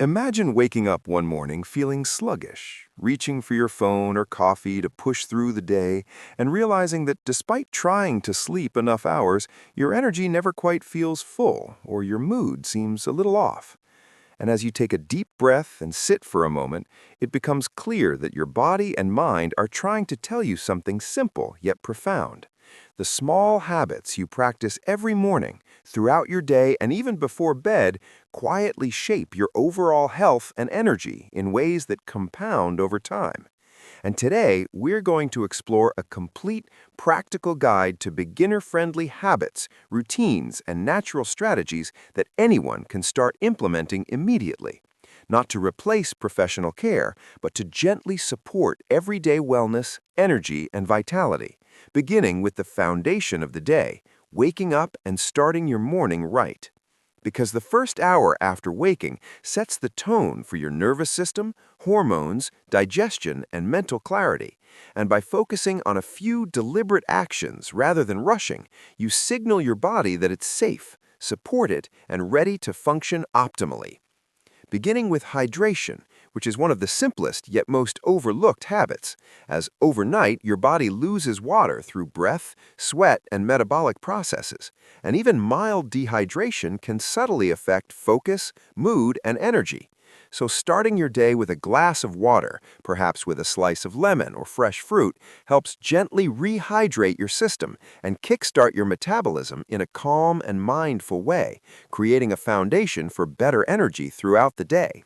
Imagine waking up one morning feeling sluggish, reaching for your phone or coffee to push through the day, and realizing that despite trying to sleep enough hours, your energy never quite feels full or your mood seems a little off. And as you take a deep breath and sit for a moment, it becomes clear that your body and mind are trying to tell you something simple yet profound. The small habits you practice every morning, throughout your day, and even before bed quietly shape your overall health and energy in ways that compound over time. And today, we're going to explore a complete, practical guide to beginner-friendly habits, routines, and natural strategies that anyone can start implementing immediately. Not to replace professional care, but to gently support everyday wellness, energy, and vitality, beginning with the foundation of the day, waking up and starting your morning right. Because the first hour after waking sets the tone for your nervous system, hormones, digestion, and mental clarity. And by focusing on a few deliberate actions rather than rushing, you signal your body that it's safe, supported, and ready to function optimally. Beginning with hydration, which is one of the simplest yet most overlooked habits, as overnight your body loses water through breath, sweat, and metabolic processes, and even mild dehydration can subtly affect focus, mood, and energy. So starting your day with a glass of water, perhaps with a slice of lemon or fresh fruit, helps gently rehydrate your system and kickstart your metabolism in a calm and mindful way, creating a foundation for better energy throughout the day.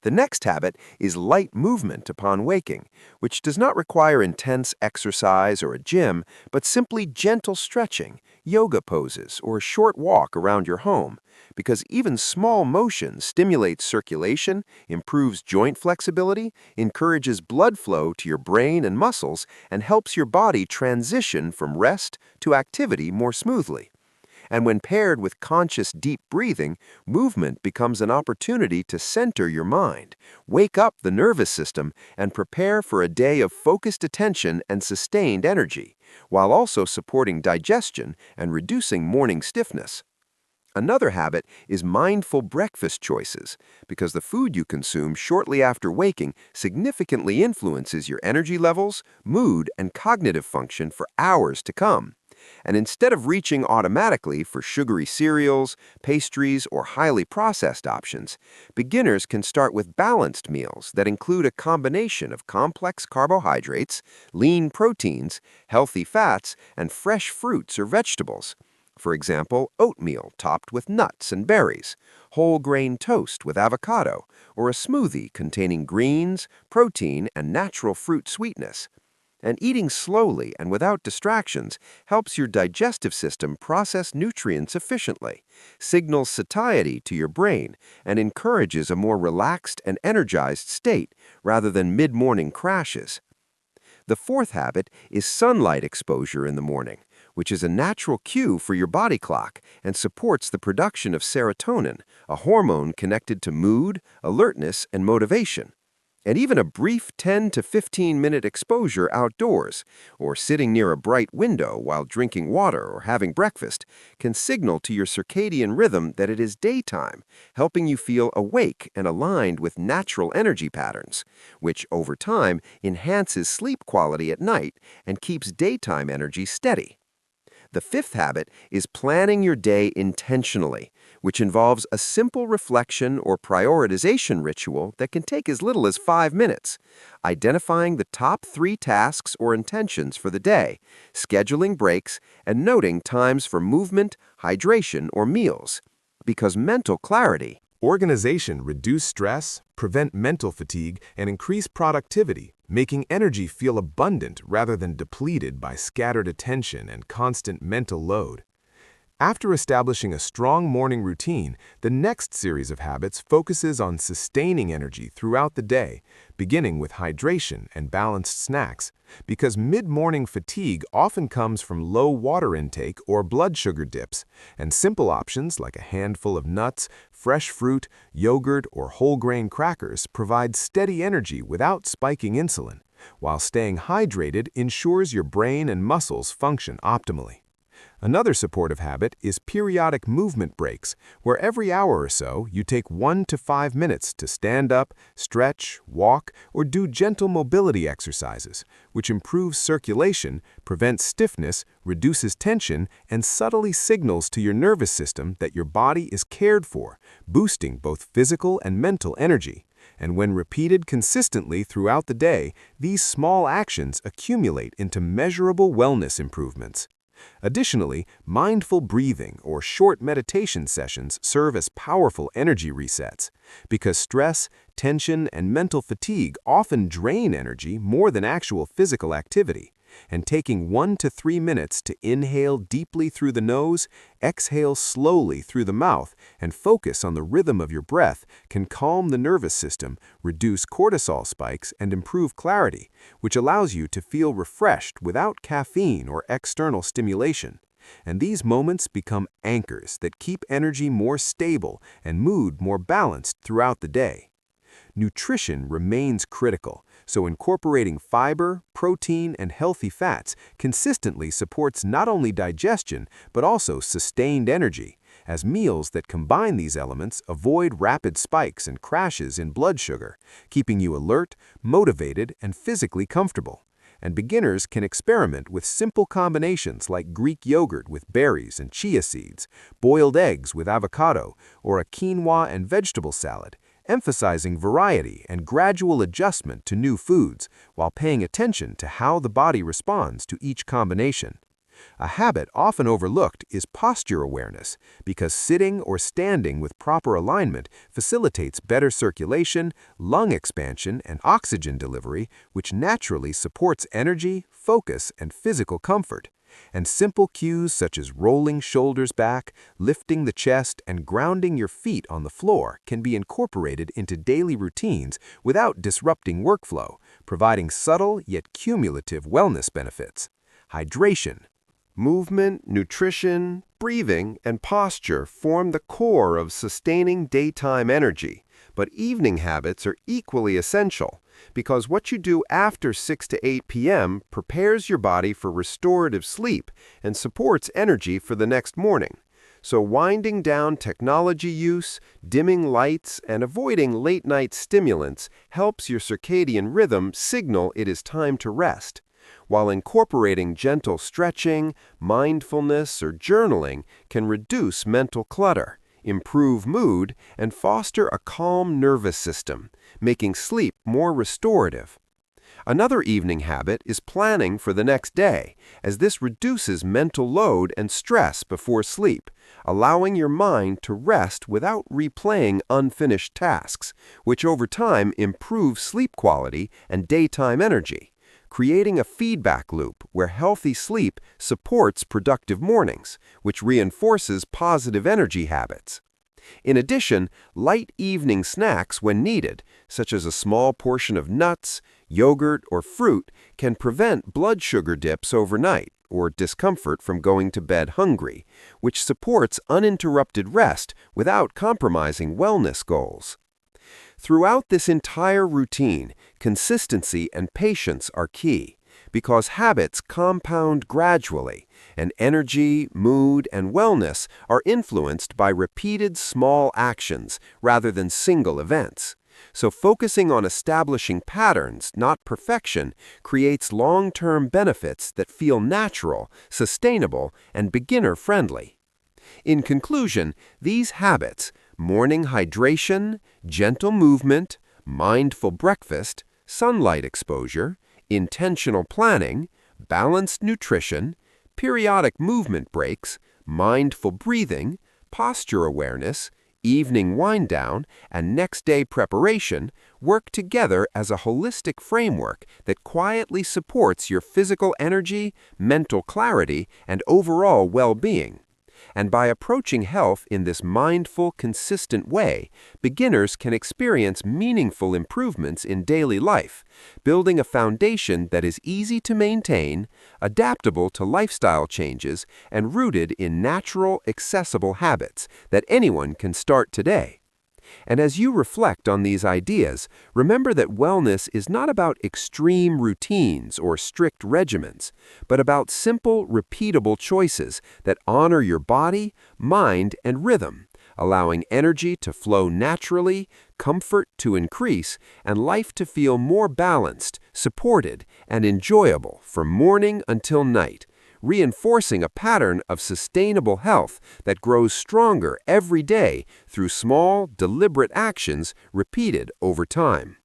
The next habit is light movement upon waking, which does not require intense exercise or a gym, but simply gentle stretching, yoga poses, or a short walk around your home, because even small motion stimulates circulation, improves joint flexibility, encourages blood flow to your brain and muscles, and helps your body transition from rest to activity more smoothly. And when paired with conscious deep breathing, movement becomes an opportunity to center your mind, wake up the nervous system, and prepare for a day of focused attention and sustained energy, while also supporting digestion and reducing morning stiffness. Another habit is mindful breakfast choices, because the food you consume shortly after waking significantly influences your energy levels, mood, and cognitive function for hours to come. And instead of reaching automatically for sugary cereals, pastries, or highly processed options, beginners can start with balanced meals that include a combination of complex carbohydrates, lean proteins, healthy fats, and fresh fruits or vegetables. For example, oatmeal topped with nuts and berries, whole grain toast with avocado, or a smoothie containing greens, protein, and natural fruit sweetness. And eating slowly and without distractions helps your digestive system process nutrients efficiently, signals satiety to your brain, and encourages a more relaxed and energized state rather than mid-morning crashes. The fourth habit is sunlight exposure in the morning, which is a natural cue for your body clock and supports the production of serotonin, a hormone connected to mood, alertness, and motivation. And even a brief 10 to 15-minute exposure outdoors, or sitting near a bright window while drinking water or having breakfast, can signal to your circadian rhythm that it is daytime, helping you feel awake and aligned with natural energy patterns, which over time enhances sleep quality at night and keeps daytime energy steady. The fifth habit is planning your day intentionally, which involves a simple reflection or prioritization ritual that can take as little as 5 minutes, identifying the top 3 tasks or intentions for the day, scheduling breaks, and noting times for movement, hydration, or meals. Because mental clarity, Organization reduce stress, prevent mental fatigue, and increase productivity, making energy feel abundant rather than depleted by scattered attention and constant mental load. After establishing a strong morning routine, the next series of habits focuses on sustaining energy throughout the day, beginning with hydration and balanced snacks, because mid-morning fatigue often comes from low water intake or blood sugar dips, and simple options like a handful of nuts, fresh fruit, yogurt, or whole grain crackers provide steady energy without spiking insulin, while staying hydrated ensures your brain and muscles function optimally. Another supportive habit is periodic movement breaks, where every hour or so you take 1 to 5 minutes to stand up, stretch, walk, or do gentle mobility exercises, which improves circulation, prevents stiffness, reduces tension, and subtly signals to your nervous system that your body is cared for, boosting both physical and mental energy. And when repeated consistently throughout the day, these small actions accumulate into measurable wellness improvements. Additionally, mindful breathing or short meditation sessions serve as powerful energy resets, because stress, tension, and mental fatigue often drain energy more than actual physical activity. And taking 1 to 3 minutes to inhale deeply through the nose, exhale slowly through the mouth, and focus on the rhythm of your breath can calm the nervous system, reduce cortisol spikes, and improve clarity, which allows you to feel refreshed without caffeine or external stimulation. And these moments become anchors that keep energy more stable and mood more balanced throughout the day. Nutrition remains critical, so incorporating fiber, protein, and healthy fats consistently supports not only digestion but also sustained energy, as meals that combine these elements avoid rapid spikes and crashes in blood sugar, keeping you alert, motivated, and physically comfortable. And beginners can experiment with simple combinations like Greek yogurt with berries and chia seeds, boiled eggs with avocado, or a quinoa and vegetable salad, emphasizing variety and gradual adjustment to new foods while paying attention to how the body responds to each combination. A habit often overlooked is posture awareness, because sitting or standing with proper alignment facilitates better circulation, lung expansion, and oxygen delivery, which naturally supports energy, focus, and physical comfort. And simple cues such as rolling shoulders back, lifting the chest, and grounding your feet on the floor can be incorporated into daily routines without disrupting workflow, providing subtle yet cumulative wellness benefits. Hydration. Movement, nutrition, breathing, and posture form the core of sustaining daytime energy, but evening habits are equally essential, because what you do after 6 to 8 p.m. prepares your body for restorative sleep and supports energy for the next morning. So winding down technology use, dimming lights, and avoiding late-night stimulants helps your circadian rhythm signal it is time to rest, while incorporating gentle stretching, mindfulness, or journaling can reduce mental clutter, improve mood, and foster a calm nervous system, making sleep more restorative. Another evening habit is planning for the next day, as this reduces mental load and stress before sleep, allowing your mind to rest without replaying unfinished tasks, which over time improves sleep quality and daytime energy, creating a feedback loop where healthy sleep supports productive mornings, which reinforces positive energy habits. In addition, light evening snacks when needed, such as a small portion of nuts, yogurt, or fruit, can prevent blood sugar dips overnight or discomfort from going to bed hungry, which supports uninterrupted rest without compromising wellness goals. Throughout this entire routine, consistency and patience are key, because habits compound gradually, and energy, mood, and wellness are influenced by repeated small actions rather than single events. So focusing on establishing patterns, not perfection, creates long-term benefits that feel natural, sustainable, and beginner-friendly. In conclusion, these habits, morning hydration, gentle movement, mindful breakfast, sunlight exposure, intentional planning, balanced nutrition, periodic movement breaks, mindful breathing, posture awareness, evening wind-down, and next-day preparation work together as a holistic framework that quietly supports your physical energy, mental clarity, and overall well-being. And by approaching health in this mindful, consistent way, beginners can experience meaningful improvements in daily life, building a foundation that is easy to maintain, adaptable to lifestyle changes, and rooted in natural, accessible habits that anyone can start today. And as you reflect on these ideas, remember that wellness is not about extreme routines or strict regimens, but about simple, repeatable choices that honor your body, mind, and rhythm, allowing energy to flow naturally, comfort to increase, and life to feel more balanced, supported, and enjoyable from morning until night, reinforcing a pattern of sustainable health that grows stronger every day through small, deliberate actions repeated over time.